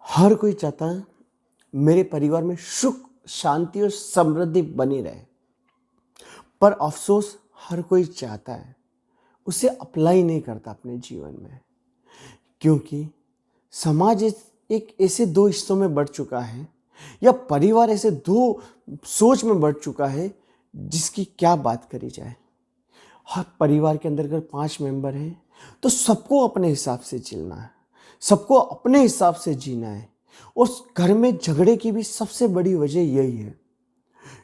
हर कोई चाहता है मेरे परिवार में सुख शांति और समृद्धि बनी रहे, पर अफसोस हर कोई चाहता है उसे अप्लाई नहीं करता अपने जीवन में, क्योंकि समाज एक ऐसे दो हिस्सों में बढ़ चुका है या परिवार ऐसे दो सोच में बढ़ चुका है जिसकी क्या बात करी जाए। हर परिवार के अंदर अगर 5 मेंबर हैं तो सबको अपने हिसाब से जीना है, सबको अपने हिसाब से जीना है। और घर में झगड़े की भी सबसे बड़ी वजह यही है।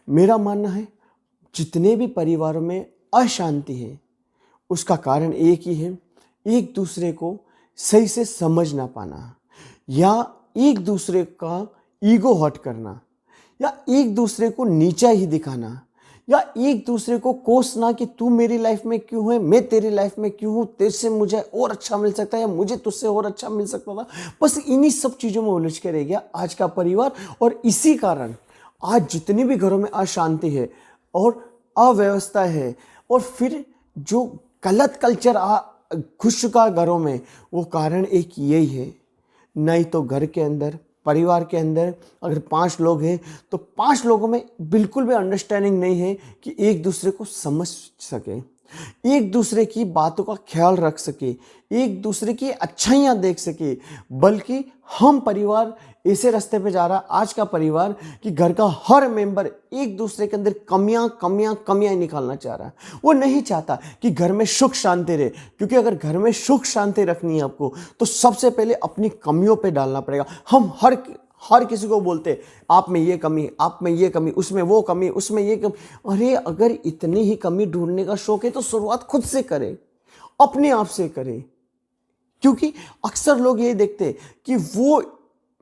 मेरा मानना है जितने भी परिवारों में अशांति है उसका कारण एक ही है, एक दूसरे को सही से समझ ना पाना, या एक दूसरे का ईगो हर्ट करना, या एक दूसरे को नीचा ही दिखाना, या एक दूसरे को कोसना कि तू मेरी लाइफ में क्यों है, मैं तेरी लाइफ में क्यों हूँ, तेरे से मुझे और अच्छा मिल सकता है या मुझे तुझसे और अच्छा मिल सकता था। बस इन्हीं सब चीज़ों में उलझ के रह गया आज का परिवार। और इसी कारण आज जितने भी घरों में अशांति है और अव्यवस्था है और फिर जो गलत कल्चर घुस चुका घरों में, वो कारण एक यही है। नहीं तो घर के अंदर परिवार के अंदर अगर 5 लोग हैं तो 5 लोगों में बिल्कुल भी अंडरस्टैंडिंग नहीं है कि एक दूसरे को समझ सके, एक दूसरे की बातों का ख्याल रख सके, एक दूसरे की अच्छाइयाँ देख सके। बल्कि हम परिवार ऐसे रास्ते पे जा रहा है आज का परिवार कि घर का हर मेंबर एक दूसरे के अंदर कमियां निकालना चाह रहा है। वो नहीं चाहता कि घर में सुख शांति रहे, क्योंकि अगर घर में सुख शांति रखनी है आपको तो सबसे पहले अपनी कमियों पे डालना पड़ेगा। हम हर किसी को बोलते आप में ये कमी, आप में ये कमी, उसमें वो कमी, उसमें ये कमी। अरे अगर इतनी ही कमी ढूंढने का शौक है तो शुरुआत खुद से करें, अपने आप से करें। क्योंकि अक्सर लोग ये देखते कि वो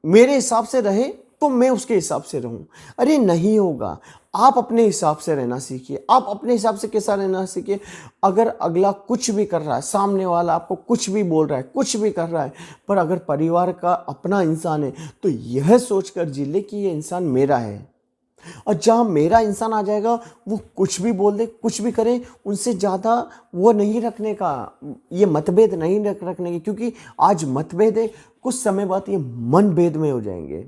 मेरे हिसाब से रहे तो मैं उसके हिसाब से रहूं। अरे नहीं होगा, आप अपने हिसाब से रहना सीखिए। आप अपने हिसाब से कैसा रहना सीखिए। अगर अगला कुछ भी कर रहा है, सामने वाला आपको कुछ भी बोल रहा है, कुछ भी कर रहा है, पर अगर परिवार का अपना इंसान है तो यह सोचकर जी ले कि ये इंसान मेरा है। और जहाँ मेरा इंसान आ जाएगा वो कुछ भी बोल दे, कुछ भी करे, उनसे ज़्यादा वो नहीं रखने का, ये मतभेद नहीं रखने की। क्योंकि आज मतभेद है, कुछ समय बाद ये मनभेद में हो जाएंगे।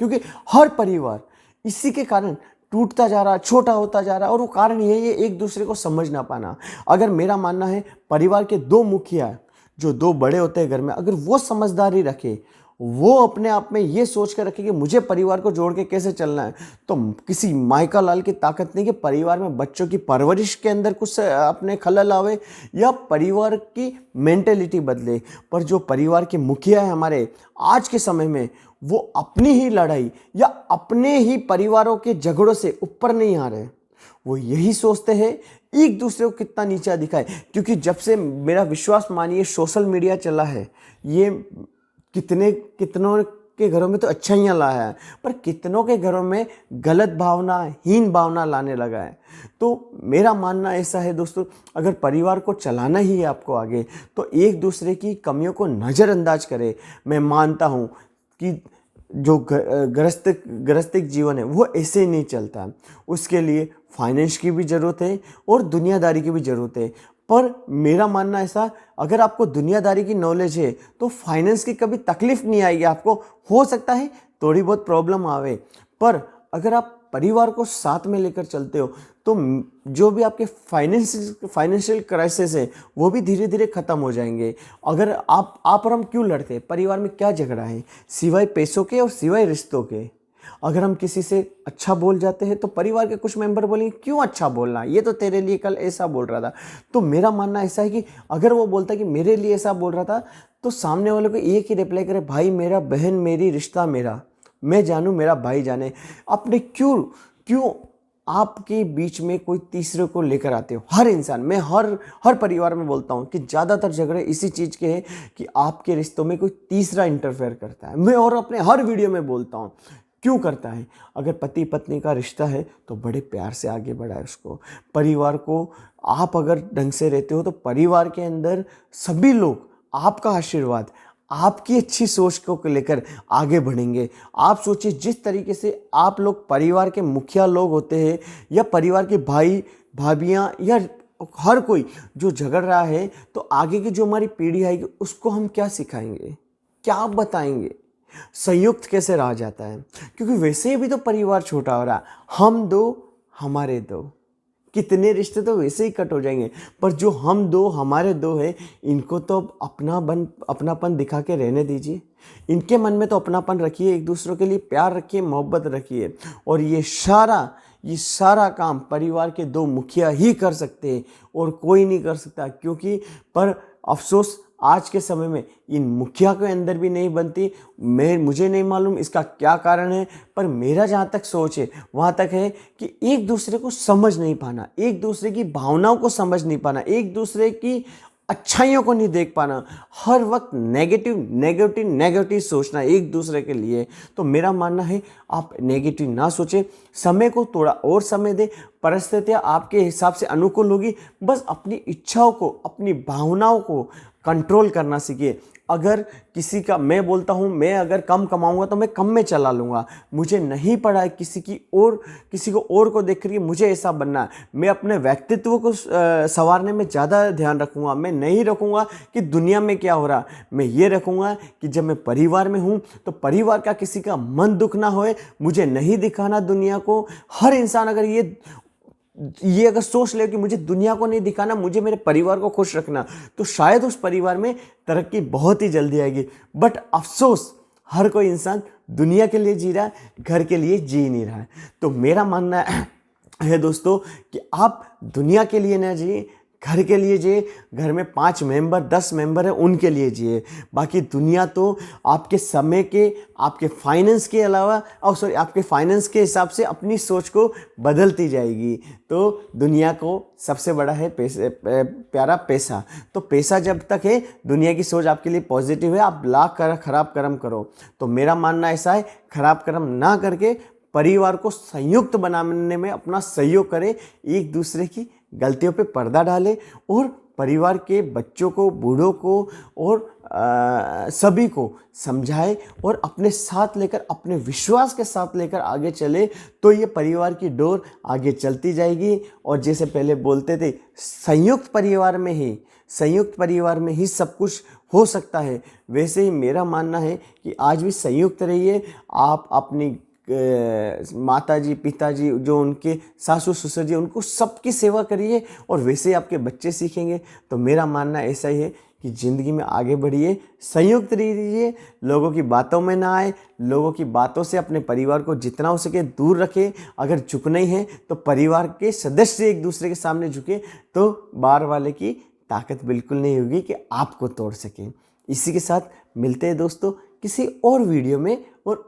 क्योंकि हर परिवार इसी के कारण टूटता जा रहा है, छोटा होता जा रहा है। और वो कारण यही है एक दूसरे को समझ ना पाना। अगर मेरा मानना है परिवार के 2 मुखिया जो 2 बड़े होते हैं घर में, अगर वो समझदारी रखे, वो अपने आप में ये सोच कर रखे कि मुझे परिवार को जोड़ के कैसे चलना है, तो किसी माइका लाल की ताकत नहीं कि परिवार में बच्चों की परवरिश के अंदर कुछ अपने खलल आवे या परिवार की मेंटेलिटी बदले। पर जो परिवार के मुखिया है हमारे आज के समय में, वो अपनी ही लड़ाई या अपने ही परिवारों के झगड़ों से ऊपर नहीं आ रहे। वो यही सोचते हैं एक दूसरे को कितना नीचा दिखाए। क्योंकि जब से मेरा विश्वास मानिए सोशल मीडिया चला है, ये कितनों के घरों में तो अच्छाइयाँ लाया है, पर कितनों के घरों में गलत भावना, हीन भावना लाने लगा है। तो मेरा मानना ऐसा है दोस्तों, अगर परिवार को चलाना ही है आपको आगे, तो एक दूसरे की कमियों को नज़रअंदाज करें। मैं मानता हूँ कि जो गृहस्थिक जीवन है वो ऐसे ही नहीं चलता। उसके लिए फाइनेंस की भी ज़रूरत है और दुनियादारी की भी ज़रूरत है। पर मेरा मानना ऐसा, अगर आपको दुनियादारी की नॉलेज है तो फाइनेंस की कभी तकलीफ नहीं आएगी आपको। हो सकता है थोड़ी बहुत प्रॉब्लम आवे, पर अगर आप परिवार को साथ में लेकर चलते हो तो जो भी आपके फाइनेंशियल क्राइसिस है वो भी धीरे धीरे ख़त्म हो जाएंगे। अगर आप और हम क्यों लड़ते हैं, परिवार में क्या झगड़ा है सिवाय पैसों के और सिवाय रिश्तों के। अगर हम किसी से अच्छा बोल जाते हैं तो परिवार के कुछ मेंबर बोलेंगे क्यों अच्छा बोलना, ये तो तेरे लिए कल ऐसा बोल रहा था। तो मेरा मानना ऐसा है कि अगर वो बोलता है कि मेरे लिए ऐसा बोल रहा था, तो सामने वाले को एक ही रिप्लाई करे, भाई मेरा, बहन मेरी, रिश्ता मेरा, मैं जानूँ मेरा भाई जाने। अपने क्यों आपके बीच में कोई तीसरे को लेकर आते हो। हर इंसान, मैं हर परिवार में बोलता हूँ कि ज़्यादातर झगड़े इसी चीज़ के हैं कि आपके रिश्तों में कोई तीसरा इंटरफेयर करता है। मैं और अपने हर वीडियो में बोलता हूँ क्यों करता है। अगर पति पत्नी का रिश्ता है तो बड़े प्यार से आगे बढ़ाए उसको। परिवार को आप अगर ढंग से रहते हो तो परिवार के अंदर सभी लोग आपका आशीर्वाद, आपकी अच्छी सोच को लेकर आगे बढ़ेंगे। आप सोचिए जिस तरीके से आप लोग परिवार के मुखिया लोग होते हैं या परिवार के भाई भाभियाँ या हर कोई जो झगड़ रहा है, तो आगे की जो हमारी पीढ़ी आएगी उसको हम क्या सिखाएंगे, क्या बताएंगे। संयुक्त कैसे रहा जाता है, क्योंकि वैसे भी तो परिवार छोटा हो रहा है। हम दो हमारे दो, कितने रिश्ते तो वैसे ही कट हो जाएंगे, पर जो हम दो हमारे दो है, इनको तो अपनापन दिखा के रहने दीजिए। इनके मन में तो अपनापन रखिए, एक दूसरे के लिए प्यार रखिए, मोहब्बत रखिए। और ये सारा काम परिवार के दो मुखिया ही कर सकते हैं, और कोई नहीं कर सकता। क्योंकि पर अफसोस आज के समय में इन मुखिया के अंदर भी नहीं बनती। मुझे नहीं मालूम इसका क्या कारण है, पर मेरा जहाँ तक सोच है वहाँ तक है कि एक दूसरे को समझ नहीं पाना, एक दूसरे की भावनाओं को समझ नहीं पाना, एक दूसरे की अच्छाइयों को नहीं देख पाना, हर वक्त नेगेटिव नेगेटिव नेगेटिव सोचना एक दूसरे के लिए। तो मेरा मानना है आप नेगेटिव ना सोचें, समय को थोड़ा और समय दें। परिस्थितियाँ आपके हिसाब से अनुकूल होगी, बस अपनी इच्छाओं को, अपनी भावनाओं को कंट्रोल करना सीखिए। अगर किसी का, मैं बोलता हूँ, मैं अगर कम कमाऊंगा तो मैं कम में चला लूँगा। मुझे नहीं पड़ा है किसी को और को देख कर मुझे ऐसा बनना है। मैं अपने व्यक्तित्व को संवारने में ज़्यादा ध्यान रखूँगा। मैं नहीं रखूँगा कि दुनिया में क्या हो रहा, मैं ये रखूँगा कि जब मैं परिवार में हूँ तो परिवार का किसी का मन दुख ना होए, मुझे नहीं दिखाना दुनिया को। हर इंसान अगर ये अगर सोच ले कि मुझे दुनिया को नहीं दिखाना, मुझे मेरे परिवार को खुश रखना, तो शायद उस परिवार में तरक्की बहुत ही जल्दी आएगी। बट अफसोस हर कोई इंसान दुनिया के लिए जी रहा है, घर के लिए जी नहीं रहा है। तो मेरा मानना है दोस्तों कि आप दुनिया के लिए ना जिए, घर के लिए जिए। घर में 5 मेंबर 10 मेंबर है, उनके लिए जिए। बाकी दुनिया तो आपके समय के, आपके फाइनेंस के अलावा, आपके फाइनेंस के हिसाब से अपनी सोच को बदलती जाएगी। तो दुनिया को सबसे बड़ा है प्यारा पैसा। तो पैसा जब तक है, दुनिया की सोच आपके लिए पॉजिटिव है, आप लाख खराब कर्म करो। तो मेरा मानना ऐसा है, खराब कर्म ना करके परिवार को संयुक्त बनाने में अपना सहयोग करें, एक दूसरे की गलतियों पे पर्दा डालें, और परिवार के बच्चों को, बूढ़ों को और सभी को समझाए और अपने साथ लेकर, अपने विश्वास के साथ लेकर आगे चले। तो ये परिवार की डोर आगे चलती जाएगी। और जैसे पहले बोलते थे, संयुक्त परिवार में ही सब कुछ हो सकता है। वैसे ही मेरा मानना है कि आज भी संयुक्त रहिए। आप अपनी माता जी, पिताजी, जो उनके सासू ससुर जी, उनको सबकी सेवा करिए, और वैसे ही आपके बच्चे सीखेंगे। तो मेरा मानना ऐसा ही है कि ज़िंदगी में आगे बढ़िए, संयुक्त रहिए, लोगों की बातों में ना आए, लोगों की बातों से अपने परिवार को जितना हो सके दूर रखें। अगर झुकना ही है तो परिवार के सदस्य एक दूसरे के सामने झुके, तो बाहर वाले की ताकत बिल्कुल नहीं होगी कि आपको तोड़ सके। इसी के साथ मिलते हैं दोस्तों किसी और वीडियो में, और